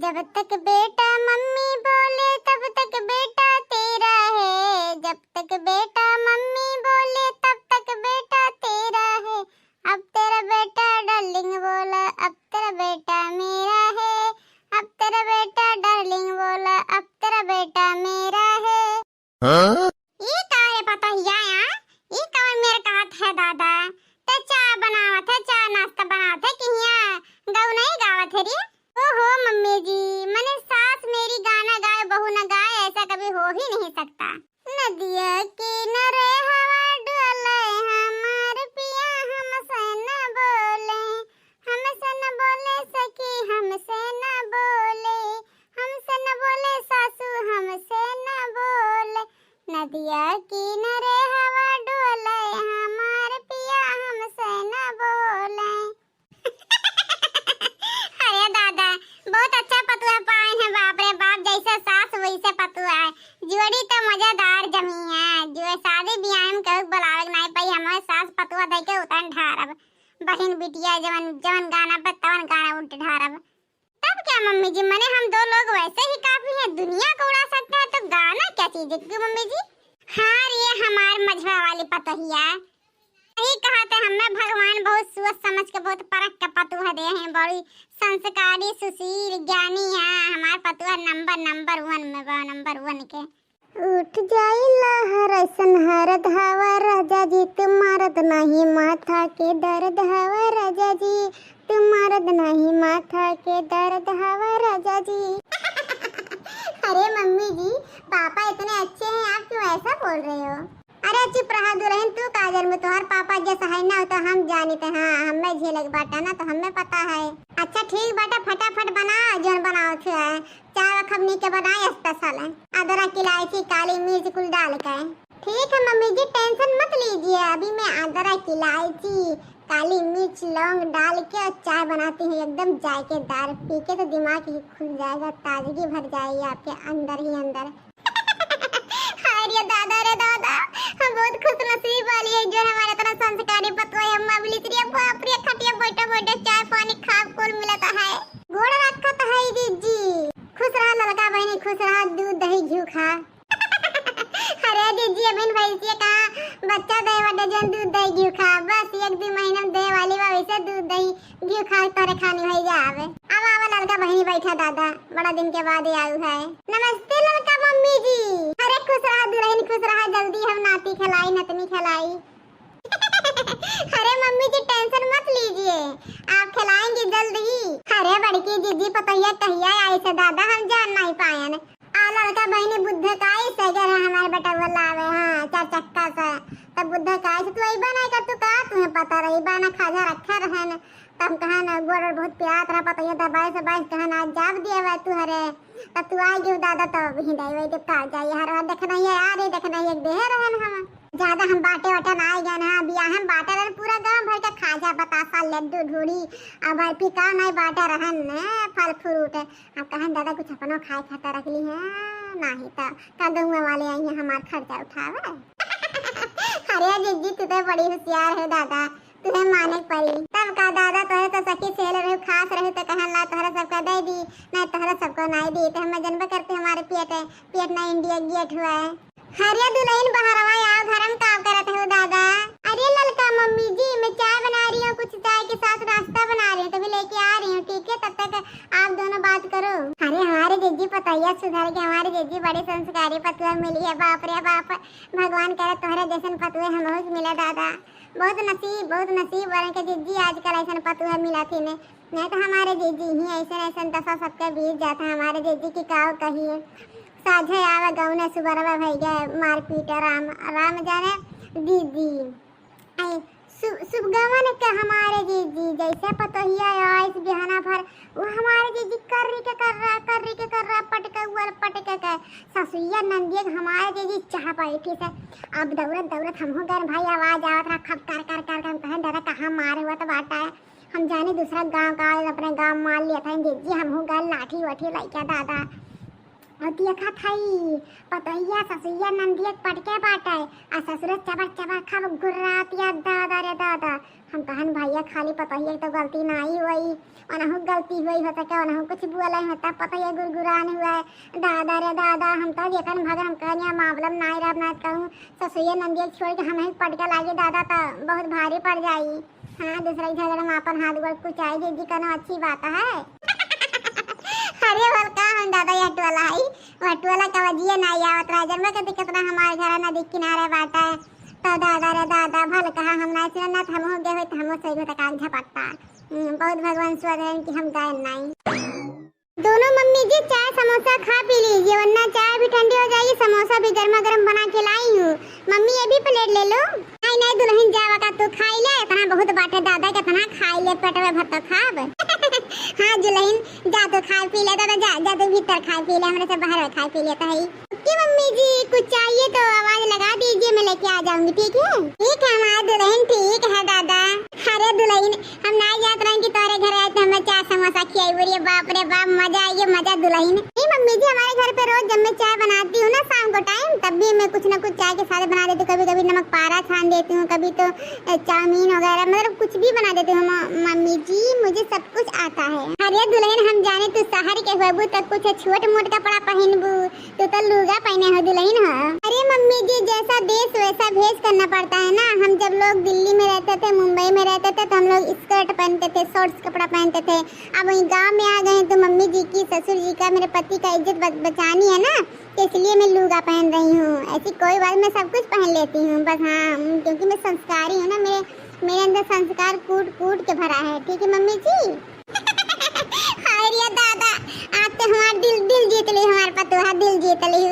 जब तक बेटा मम्मी बोले तब तक बेटा तेरा है, जब तक बेटा मम्मी बोले तब तक बेटा तेरा है। अब तेरा बेटा डार्लिंग बोला अब तेरा बेटा मेरा है, अब तेरा बेटा डार्लिंग बोला अब तेरा बेटा मेरा है। हाँ? ये कहाँ है पता ही आया? ये कौन मेरे कहत है दादा? ते चाय बनावत है, चाय नाश्ता बनावत है कि यहाँ गाँव नहीं गावत है रे? ओहो मम्मी जी, मने सास मेरी गाना गाए बहू न गाए ऐसा कभी हो ही नहीं सकता। नदिया किनारे हवा डोले हमार पिया हमसे न बोले, हमसे न बोले सखी हमसे न बोले, हमसे न बोले सासू हमसे न बोले। नदिया किनारे हवा डोले हमार पिया हमसे न बोले। अरे दादा बहुत अच्छा पतुआ पाए हैं, बाप रे बाप, जैसे सास वैसे पतुआ है। जोड़ी तो मजेदार जमी है, जो शादी ब्याह में कहू बुलावे नहीं पाई हमारे सास पतुआ दे के उतन ढारब। बहन बिटिया जवन जवन गाना पर तवन गाना उल्ट ढारब। तब क्या मम्मी जी, मने हम दो लोग वैसे ही काफी हैं, दुनिया को उड़ा सकते हैं तो गाना क्या चीज है क्यों मम्मी जी? हाँ ये हमार मझवा वाली पतोहिया यही कहा था, हमें भगवान बहुत सोच समझ के बहुत परख के पतुआ दे हैं, बड़ी संस्कारी सुशील ज्ञानी है हमार पतुआ। नंबर 1 में बा, नंबर 1 के। उठ जाई लहर ऐसन हरद हवा राजा जी, तुम्हारद नहीं माथा के दर्द हवा राजा जी, तुम्हारद नहीं माथा के दर्द हवा राजा जी। अरे मम्मी जी पापा इतने अच्छे हैं, आप क्यों ऐसा बोल रहे हो? अरे चुप रहा दुल्हन, तू काजल में तुम्हार पापा जैसा है ना तो हम जानते हैं, हमें झेलक बाटा ना तो हमें पता है। अच्छा ठीक बाटा, फटाफट बना जो बनाओ थे, चाय खबनी के बनाए स्पेशल है, अदरक इलायची काली मिर्च कुल डाल के। ठीक है मम्मी जी टेंशन मत लीजिए, अभी मैं अदरक इलायची काली मिर्च लौंग डाल के चाय बनाती हूँ, एकदम जायकेदार। पी के तो दिमाग ही खुल जाएगा, ताजगी भर जाएगी आपके अंदर ही अंदर। अरे दादा रे दादा, हम बहुत खुश नसीब वाली है जो हमारे तरह संस्कारी पतोह अम्मा मिली थी। बाप रे खटिया बैठे बैठे चाय पानी खा कुल मिलता है, गोड़ रखा तो है दीदी। खुश रहा लड़का बहनी, खुश रहा, दूध दही घी खा। अरे दीदी अबिन भैंसिया का बच्चा दे वाटे जन दूध दही घी खा, बस 1-2 महीना में दे वाली बा वैसे दूध दही घी खा तोरे खानी भई जावे। अब आवा लड़का बहनी बैठा दादा, बड़ा दिन के बाद आयु है। नमस्ते लड़का मम्मी जी। अरे खुश रहा दुल्हन खुश रहा, जल्दी हम नाती खिलाई नतनी खिलाई। अरे मम्मी जी टेंशन मत लीजिए, आप खिलाएंगे जल्द ही। अरे बड़की दीदी पतोहिया कहिया आई से दादा हम जान नहीं पाए। आ लड़का बहनी बुद्ध का आई से अगर हमारे बेटा बुलावे, हाँ 4 चक्का से तब बुद्ध का आई से तू अइबा नहीं कर, तू का तुम्हें पता रही बा ना खाजा रखा रहन, तब कहा ना गोड़ बहुत प्यार रहा पतोहिया दबाई से बाइस कहा ना जाब दिया हुआ तू हरे, तब तू आई गयो दादा तो भी दई वही का जाइए हर बार देखना ही आ रही देखना ही एक देह रहन। हम ज्यादा हम बाटे वाटे ना आई गए ना, बियाह हम बाटे रहन पूरा गांव भर का खाजा बतासा लड्डू ढूढ़ी अब पिका नहीं बाटे रहन फल फ्रूट। अब कहा दादा कुछ अपनो खाए खाता रख ली है नहीं तो कदुआ वाले आई हैं हमार खर्चा उठावे। अरे जीजी तू तो बड़ी होशियार है दादा, तुम्हें माने पड़ी। तब का दादा तोहे तो सखी सेल रहे खास रहे तो कहन ला तोहरा सबका दे दी नहीं तोहरा सबको नहीं दी, तो हम जनबे करते हमारे पेट ना इंडिया गेट हुआ है। हरिया दुल्हन बहरवा आओ घर में काम करत हो दादा। अरे ललका मम्मी जी मैं चाय बना रही हूँ, कुछ चाय के साथ नाश्ता बना रही हूँ, तभी लेके आ रही हूँ ठीक है, तब तक आप दोनों बात करो। अरे हमारे जीजी पतोहिया सुधर के, हमारे जीजी बड़ी संस्कारी पतुआ मिली है, बाप रे बाप, भगवान करे तोहरे जैसन पतुआ हम मिले दादा। बहुत नसीब वाले के जीजी आजकल ऐसा पतुआ मिला थी ने, नहीं तो हमारे जीजी ही ऐसा दशा सबके बीत जाता। हमारे जीजी की काव कही है साझे आवे गाँव ने सुबह भई गए मारपीट राम जाने दीदी सुबगवन के हमारे जीजी जैसे पतोहिया आइस बिहाना भर वो हमारे जीजी कर रहा पटके के ससुइया नंदिया हमारे जीजी चाह बैठी से। अब दौड़त हम हो गए भाई, आवाज आवत रहा खप कर हम कहें दादा कहाँ मारे हुआ तो बाटा है, हम जाने दूसरा गांव का अपने गांव मार लिया था जीजी, हम हो गए लाठी वाठी लइका दादा हतिया खा थाई पतैया ससुइया नंदिया पटके बाटे आ ससुर चबा चबा खा गुर्रातिया दादा रे दादा। हम कहन भैया खाली पतैया तो गलती नहीं हुई अनहु गलती हुई होता क्या अनहु कुछ बुआ होता पतैया गुरगुरान हुआ दादा रे दादा। हम तो देखन भगन हम कहनिया मामलम नहीं रब ना कहूं ससुइया नंदिया छोड़ के हम ही पटके लागे दादा तो बहुत भारी पड़ जाई। हाँ दूसरा झगड़ा में अपन हाथ गोड़ कुचाई दीदी कहना अच्छी बात है। अरे बोल का हम दादा हटवाला है हटवाला का वजिए नहीं आवत राजन में कभी कितना हमारे घर नदी किनारे बाटा है तो दादा रे दादा भल कहा हम ना चला ना हम हो गए तो हम सही होता कान झपटता बहुत भगवान स्वर है कि हम गए नहीं। दोनों मम्मी जी चाय समोसा खा पी लीजिए वरना चाय भी ठंडी हो जाएगी समोसा भी गर्मा गर्म बना के लाई हूँ। मम्मी ये भी प्लेट ले लो। नहीं नहीं दुल्हन जावा का तू खाई ले इतना बहुत बाटे दादा के इतना खाई ले पेट में भर तो खाब। हाँ दुल्हन जा तो खा पी ले दादा जा तो भीतर खा पी ले हमरे से बाहर खा पी लेता है कि मम्मी जी कुछ चाहिए तो आवाज लगा दीजिए मैं लेके आ जाऊंगी। ठीक है हमारा दुल्हन ठीक है दादा। अरे दुल्हन हम ना याद रहे कि तोरे घर आए तो हमें चाय समोसा खिलाई बोलिए बाप रे बाप मजा आई मजा दुल्हन। नहीं मम्मी जी हमारे घर पे रोज जब मैं चाय बनाती हूँ ना शाम को टाइम तब भी मैं कुछ ना कुछ चाय के साथ बना देती हूँ। कभी कभी नमक पारा छान देती हूँ कभी तो चाउमीन वगैरह मतलब कुछ भी बना देती हूँ मम्मी जी मुझे सब कुछ आता है। अरे दुल्हन हम जाने तू शहर के होबू तो कुछ छोट मोट कपड़ा पहनबू तू तो लुगा पहने हो दुल्हन हो। अरे मम्मी जी जैसा देश वैसा भेष करना पड़ता है ना। हम जब लोग दिल्ली में रहते थे मुंबई में रहते थे तो हम लोग स्कर्ट पहनते थे शॉर्ट्स कपड़ा पहनते थे। अब वही गांव में आ गए तो मम्मी जी की ससुर जी का मेरे पति का इज्जत बचानी है ना तो इसलिए मैं लुगा पहन रही हूँ। ऐसी कोई बात मैं सब कुछ पहन लेती हूँ बस हाँ क्योंकि मैं संस्कारी हूँ ना मेरे अंदर संस्कार कूट कूट के भरा है। ठीक है मम्मी जी। हाय दादा आप तो हमारा दिल जीत ली हमारे पतोहा दिल जीत ली।